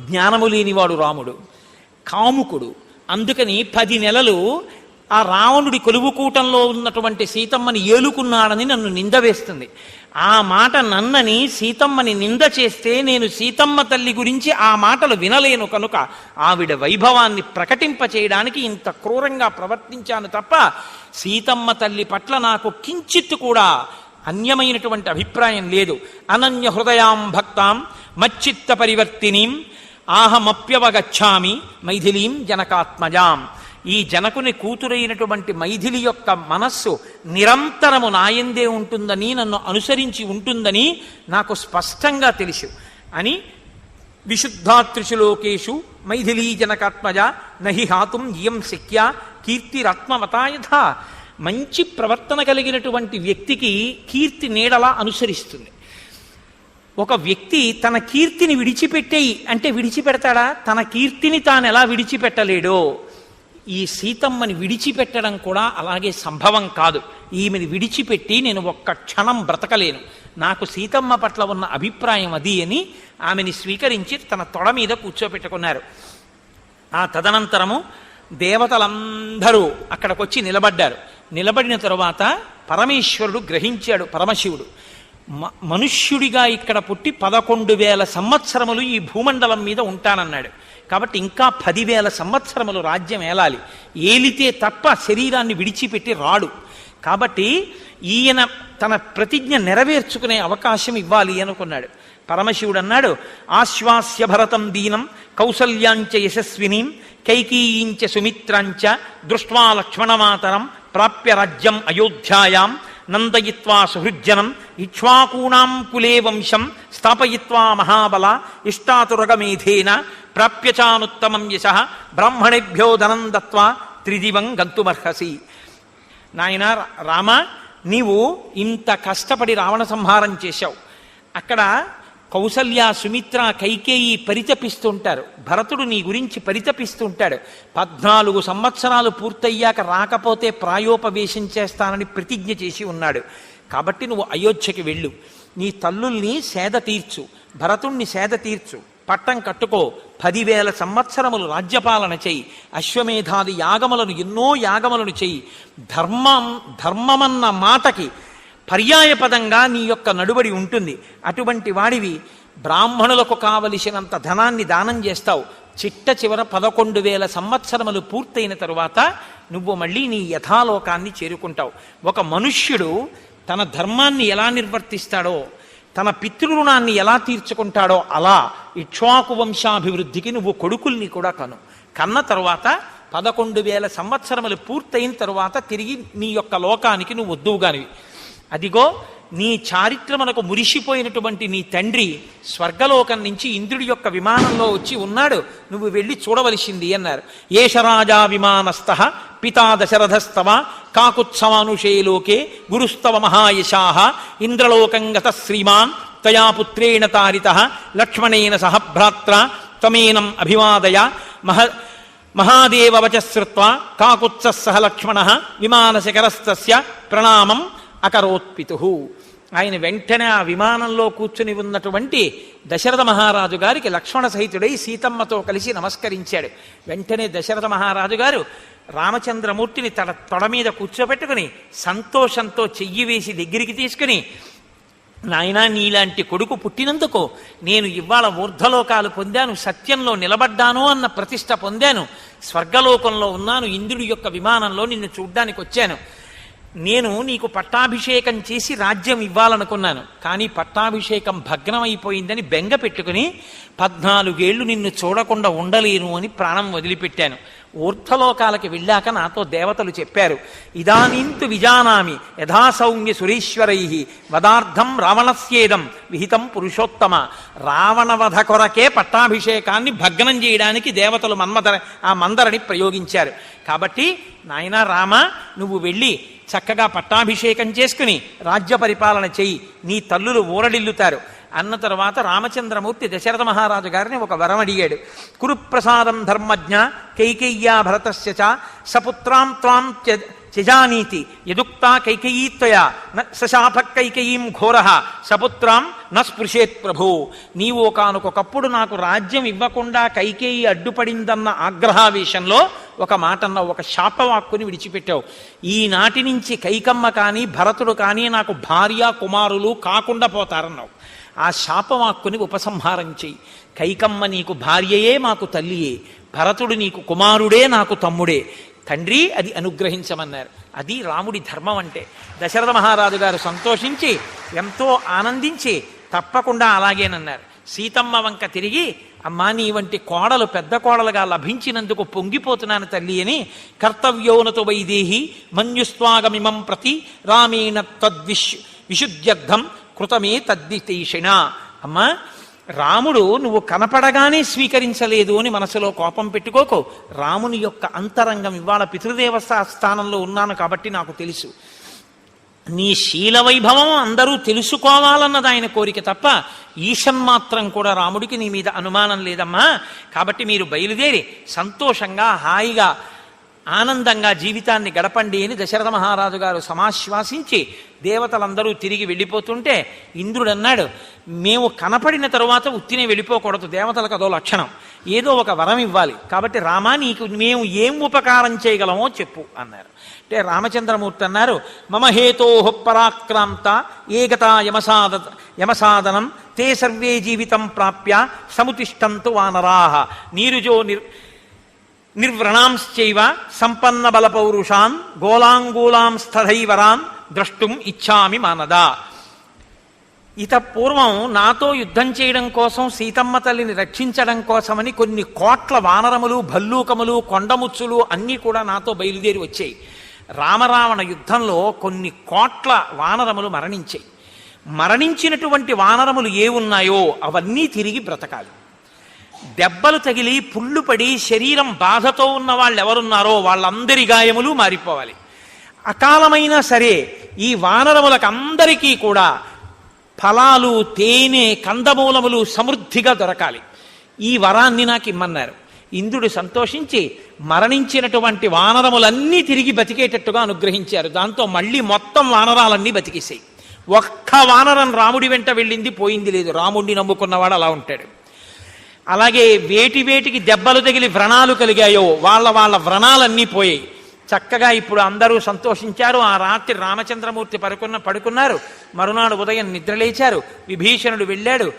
జ్ఞానము లేనివాడు రాముడు, కాముకుడు. అందుకని 10 నెలలు ఆ రావణుడి కొలువుకూటంలో ఉన్నటువంటి సీతమ్మని ఏలుకున్నాడని నన్ను నింద వేస్తుంది. ఆ మాట నన్నని సీతమ్మని నింద చేస్తే నేను సీతమ్మ తల్లి గురించి ఆ మాటలు వినలేను. కనుక ఆవిడ వైభవాన్ని ప్రకటింపచేయడానికి ఇంత క్రూరంగా ప్రవర్తించాను తప్ప సీతమ్మ తల్లి పట్ల నాకు కించిత్తు కూడా అన్యమైనటువంటి అభిప్రాయం లేదు. అనన్య హృదయాం భక్తాం మచ్చిత్త పరివర్తినీం ఆహమప్యవగచ్చామి మైథిలీం జనకాత్మజాం. ఈ జనకుని కూతురైనటువంటి మైథిలి యొక్క మనస్సు నిరంతరము నాయందే ఉంటుందని, నన్ను అనుసరించి ఉంటుందని నాకు స్పష్టంగా తెలుసు అని విశుద్ధాత్రిషు లోకేషు మైథిలీ జనకాత్మజ నహి హాతుం ఇయం శక్య కీర్తిరత్మవతాయథ. మంచి ప్రవర్తన కలిగినటువంటి వ్యక్తికి కీర్తి నీడలా అనుసరిస్తుంది. ఒక వ్యక్తి తన కీర్తిని విడిచిపెట్టేయి అంటే విడిచిపెడతాడా? తన కీర్తిని తాను ఎలా విడిచిపెట్టలేడో ఈ సీతమ్మని విడిచిపెట్టడం కూడా అలాగే సంభవం కాదు. ఈమెను విడిచిపెట్టి నేను ఒక్క క్షణం బ్రతకలేను. నాకు సీతమ్మ పట్ల ఉన్న అభిప్రాయం అది అని ఆమెని స్వీకరించి తన తొడ మీద కూర్చోపెట్టుకున్నారు. ఆ తదనంతరము దేవతలందరూ అక్కడికొచ్చి నిలబడ్డారు. నిలబడిన తరువాత పరమేశ్వరుడు గ్రహించాడు, పరమశివుడు మనుష్యుడిగా ఇక్కడ పుట్టి 11,000 సంవత్సరములు ఈ భూమండలం మీద ఉంటానన్నాడు. కాబట్టి ఇంకా 10,000 సంవత్సరములు రాజ్యం ఏలాలి, ఏలితే తప్ప శరీరాన్ని విడిచిపెట్టి రాడు. కాబట్టి ఈయన తన ప్రతిజ్ఞ నెరవేర్చుకునే అవకాశం ఇవ్వాలి అనుకున్నాడు. పరమశివుడు అన్నాడు, ఆశ్వాస్య భరతం దీనం కౌసల్యాంచ యశస్వినీం కైకీయించ సుమిత్రాంచ దృష్ట్వా లక్ష్మణమాతరం ప్రాప్య రాజ్యం అయోధ్యాయాం నందయిత్వా సుహృజ్జనం ఇక్ష్వాకూణాం కులే వంశం స్థాపయిత్వా మహాబల ఇష్టాతురగమేధేన ప్రాప్యచానుత్తమం యశః బ్రాహ్మణేభ్యో ధనం దత్వా త్రిదివం గంతుమర్హసి. నాయన రామ, నీవు ఇంత కష్టపడి రావణ సంహారం చేశావు. అక్కడ కౌసల్య, సుమిత్ర, కైకేయి పరితపిస్తుంటారు. భరతుడు నీ గురించి పరితపిస్తుంటాడు. 14 సంవత్సరాలు పూర్తయ్యాక రాకపోతే ప్రాయోపవేశం చేస్తానని ప్రతిజ్ఞ చేసి ఉన్నాడు. కాబట్టి నువ్వు అయోధ్యకి వెళ్ళు, నీ తల్లుల్ని సేద తీర్చు, భరతుణ్ణి సేద తీర్చు, పట్టం కట్టుకో, 10,000 సంవత్సరములు రాజ్యపాలన చెయ్యి, అశ్వమేధాది యాగములను ఎన్నో యాగములను చెయ్యి. ధర్మమన్న మాటకి పర్యాయపదంగా నీ యొక్క నడుబడి ఉంటుంది. అటువంటి వాడివి బ్రాహ్మణులకు కావలసినంత ధనాన్ని దానం చేస్తావు. చిట్ట చివర 11,000 సంవత్సరములు పూర్తయిన తరువాత నువ్వు మళ్ళీ నీ యథాలోకాన్ని చేరుకుంటావు. ఒక మనుష్యుడు తన ధర్మాన్ని ఎలా నిర్వర్తిస్తాడో, తన పితృరుణాన్ని ఎలా తీర్చుకుంటాడో అలా ఇక్ష్వాకు వంశాభివృద్ధికి నువ్వు కొడుకుల్ని కూడా కన్న తరువాత 11,000 సంవత్సరములు పూర్తయిన తరువాత తిరిగి నీ యొక్క లోకానికి నువ్వు వద్దువుగానివి. అదిగో నీ చారిత్రమునకు మురిసిపోయినటువంటి నీ తండ్రి స్వర్గలోకం నుంచి ఇంద్రుడి యొక్క విమానంలో వచ్చి ఉన్నాడు, నువ్వు వెళ్ళి చూడవలసింది అన్నారు. ఏషరాజా విమానస్థః పితా దశరథస్తవ కాకుత్సవానుషే లోకే గురుస్తవ మహాయశాః ఇంద్రలోకం గత శ్రీమాన్ తయా పుత్రేణ తారితః లక్ష్మణేన సహ భ్రాత్రా త్వమేనం అభివాదయ మహాదేవ వచశ్రుత్వా కాకుత్సః సహ లక్ష్మణః విమానశిఖరస్తస్య ప్రణామం అకరోత్పితు. ఆయన వెంటనే ఆ విమానంలో కూర్చుని ఉన్నటువంటి దశరథ మహారాజు గారికి లక్ష్మణ సహితుడై సీతమ్మతో కలిసి నమస్కరించాడు. వెంటనే దశరథ మహారాజు గారు రామచంద్రమూర్తిని తొడ మీద కూర్చోబెట్టుకుని సంతోషంతో చెయ్యి వేసి దగ్గరికి తీసుకుని, నాయనా, నీలాంటి కొడుకు పుట్టినందుకు నేను ఇవాళ ఊర్ధ్వలోకాలు పొందాను, సత్యంలో నిలబడ్డాను అన్న ప్రతిష్ట పొందాను, స్వర్గలోకంలో ఉన్నాను, ఇంద్రుడి యొక్క విమానంలో నిన్ను చూడ్డానికి వచ్చాను. నేను నీకు పట్టాభిషేకం చేసి రాజ్యం ఇవ్వాలనుకున్నాను, కానీ పట్టాభిషేకం భగ్నమైపోయిందని బెంగ పెట్టుకుని 14 ఏళ్లు నిన్ను చూడకుండా ఉండలేను అని ప్రాణం వదిలిపెట్టాను. ఊర్ధ్వలోకాలకి వెళ్ళాక నాతో దేవతలు చెప్పారు, ఇదానీంతు విజానామి యథాసౌమ్య సురేశ్వరై వదార్థం రావణస్యేదం విహితం పురుషోత్తమ. రావణవధ కొరకే పట్టాభిషేకాన్ని భగ్నం చేయడానికి దేవతలు ఆ మందరని ప్రయోగించారు. కాబట్టి నాయనా రామ, నువ్వు వెళ్ళి చక్కగా పట్టాభిషేకం చేసుకుని రాజ్య పరిపాలన చెయ్యి, నీ తల్లులు ఊరడిల్లుతారు అన్న తర్వాత రామచంద్రమూర్తి దశరథ మహారాజు గారిని ఒక వరం అడిగాడు. కురుప్రసాదం ధర్మజ్ఞ కైకేయ్యా భరతస్య చ సపుత్రాం త్వాం త్యజానీతి యదుక్తా కైకేయీత్వయా సశాప కైకేయీం ఘోరః సపుత్రాం న స్పృశేత్ ప్రభో. నీవు ఒకానొకప్పుడు నాకు రాజ్యం ఇవ్వకుండా కైకేయి అడ్డుపడిందన్న ఆగ్రహావేశంలో ఒక మాటన్నావు, ఒక శాపవాక్కుని విడిచిపెట్టావు. ఈనాటి నుంచి కైకమ్మ కానీ భరతుడు కానీ నాకు భార్య కుమారులు కాకుండా పోతారన్నావు. ఆ శాపవాక్కుని ఉపసంహారం చెయ్యి. కైకమ్మ నీకు భార్యయే, మాకు తల్లియే. భరతుడు నీకు కుమారుడే, నాకు తమ్ముడే. తండ్రి అది అనుగ్రహించమన్నారు. అది రాముడి ధర్మం అంటే. దశరథ మహారాజు గారు సంతోషించి ఎంతో ఆనందించి తప్పకుండా అలాగేనన్నారు. సీతమ్మ వంక తిరిగి, అమ్మా, నీ వంటి కోడలు పెద్ద కోడలుగా లభించినందుకు పొంగిపోతున్నాను తల్లి అని, కర్తవ్యోనతో వైదేహి మన్యుస్వాగమిమం ప్రతి రామేణ విశుద్ధ్యర్థం కృతమే తద్దితేషిణ. అమ్మా, రాముడు నువ్వు కనపడగానే స్వీకరించలేదు అని మనసులో కోపం పెట్టుకోకు. రాముని యొక్క అంతరంగం ఇవాళ పితృదేవస్థ స్థానంలో ఉన్నాను కాబట్టి నాకు తెలుసు. నీ శీల వైభవం అందరూ తెలుసుకోవాలన్నది ఆయన కోరిక తప్ప ఈషన్మాత్రం కూడా రాముడికి నీ మీద అనుమానం లేదమ్మా. కాబట్టి మీరు బయలుదేరి సంతోషంగా హాయిగా ఆనందంగా జీవితాన్ని గడపండి అని దశరథ మహారాజు గారు సమాశ్వాసించి దేవతలందరూ తిరిగి వెళ్ళిపోతుంటే ఇంద్రుడు అన్నాడు, మేము కనపడిన తరువాత ఉత్తినే వెళ్ళిపోకూడదు, దేవతలకు అదో లక్షణం, ఏదో ఒక వరం ఇవ్వాలి, కాబట్టి రామా నీకు మేము ఏం ఉపకారం చేయగలమో చెప్పు అన్నారు. అంటే రామచంద్రమూర్తి అన్నారు, మమ హేతో పరాక్రాంత ఏగతా యమసాదనం తే సర్వే జీవితం ప్రాప్య సముతిష్టంతు వానరాహ నీరుజో నిర్వ్రణాంశ్చైవ సంపన్న బల పౌరుషాన్ గోలాంగూలాంస్తథైవరాన్ ద్రష్టుం ఇచ్చామి మానదా. ఇత పూర్వం నాతో యుద్ధం చేయడం కోసం సీతమ్మ తల్లిని రక్షించడం కోసమని కొన్ని కోట్ల వానరములు, భల్లూకములు, కొండముచ్చులు అన్నీ కూడా నాతో బయలుదేరి వచ్చాయి. రామరావణ యుద్ధంలో కొన్ని కోట్ల వానరములు మరణించాయి. మరణించినటువంటి వానరములు ఏ ఉన్నాయో అవన్నీ తిరిగి బ్రతకాలి. దెబ్బలు తగిలి పుళ్ళు పడి శరీరం బాధతో ఉన్న వాళ్ళు ఎవరున్నారో వాళ్ళందరి గాయములు మారిపోవాలి. అకాలమైనా సరే ఈ వానరములకు అందరికీ కూడా ఫలాలు, తేనె, కందమూలములు సమృద్ధిగా దొరకాలి. ఈ వరాన్ని నాకు ఇమ్మన్నారు. ఇంద్రుడు సంతోషించి మరణించినటువంటి వానరములన్నీ తిరిగి బతికేటట్టుగా అనుగ్రహించారు. దాంతో మళ్ళీ మొత్తం వానరాలన్నీ బతికేసాయి. ఒక్క వానరం రాముడి వెంట వెళ్ళింది పోయింది లేదు. రాముడిని నమ్ముకున్నవాడు అలా ఉంటాడు. అలాగే వేటికి దెబ్బలు తగిలి వ్రణాలు కలిగాయో వాళ్ళ వ్రణాలన్నీ పోయాయి. చక్కగా ఇప్పుడు అందరూ సంతోషించారు. ఆ రాత్రి రామచంద్రమూర్తి పడుకున్నారు. మరునాడు ఉదయం నిద్రలేచారు. విభీషణుడు వెళ్ళాడు.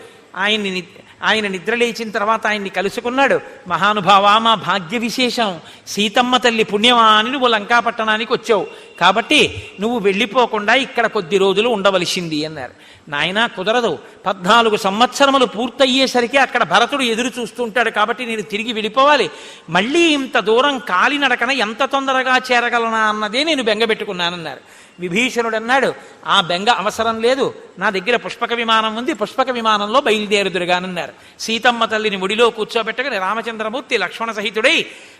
ఆయన నిద్రలేచిన తర్వాత ఆయన్ని కలుసుకున్నాడు. మహానుభావా, మా భాగ్య విశేషం, సీతమ్మ తల్లి పుణ్యమా అని నువ్వు లంకాపట్టణానికి వచ్చావు, కాబట్టి నువ్వు వెళ్ళిపోకుండా ఇక్కడ కొద్ది రోజులు ఉండవలసింది అన్నారు. నాయనా కుదరదు, 14 సంవత్సరములు పూర్తయ్యేసరికి అక్కడ భరతుడు ఎదురు చూస్తుంటాడు, కాబట్టి నేను తిరిగి వెళ్ళిపోవాలి. మళ్ళీ ఇంత దూరం కాలినడకన ఎంత తొందరగా చేరగలనా అన్నదే నేను బెంగపెట్టుకున్నానన్నారు. విభీషణుడు అన్నాడు, ఆ బెంగ అవసరం లేదు, నా దగ్గర పుష్పక విమానం ఉంది, పుష్పక విమానంలో బయలుదేరుదురుగానన్నారు. సీతమ్మ తల్లిని ముడిలో కూర్చోబెట్టగానే రామచంద్రమూర్తి లక్ష్మణ సహితుడై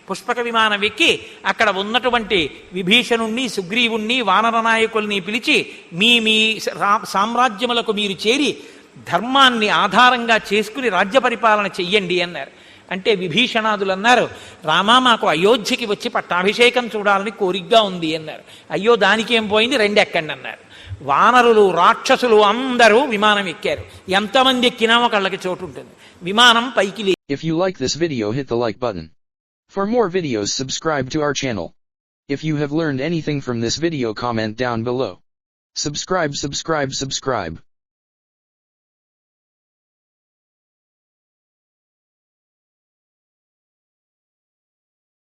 పుష్పక విమానం ఎక్కి అక్కడ ఉన్నటువంటి విభీషణుణ్ణి, సుగ్రీవుణ్ణి, వానర నాయకుల్ని పిలిచి మీ సామ్రాజ్యములకు మీరు చేరి ధర్మాన్ని ఆధారంగా చేసుకుని రాజ్య పరిపాలన చెయ్యండి అన్నారు. అంటే విభీషణాదులు అన్నారు, రామా మాకు అయోధ్యకి వచ్చి పట్టాభిషేకం చూడాలని కోరికగా ఉంది అన్నారు. అయ్యో దానికేం పోయింది, 2 ఎక్కండి అన్నారు. వానరులు, రాక్షసులు అందరూ విమానం ఎక్కారు. ఎంతమంది ఎక్కినా ఒకళ్ళకి చోటు ఉంటుంది. విమానం పైకి లేదు. If you like this video, hit the like button. For more videos, subscribe to our channel. If you have learned anything from this video, comment down below. Subscribe.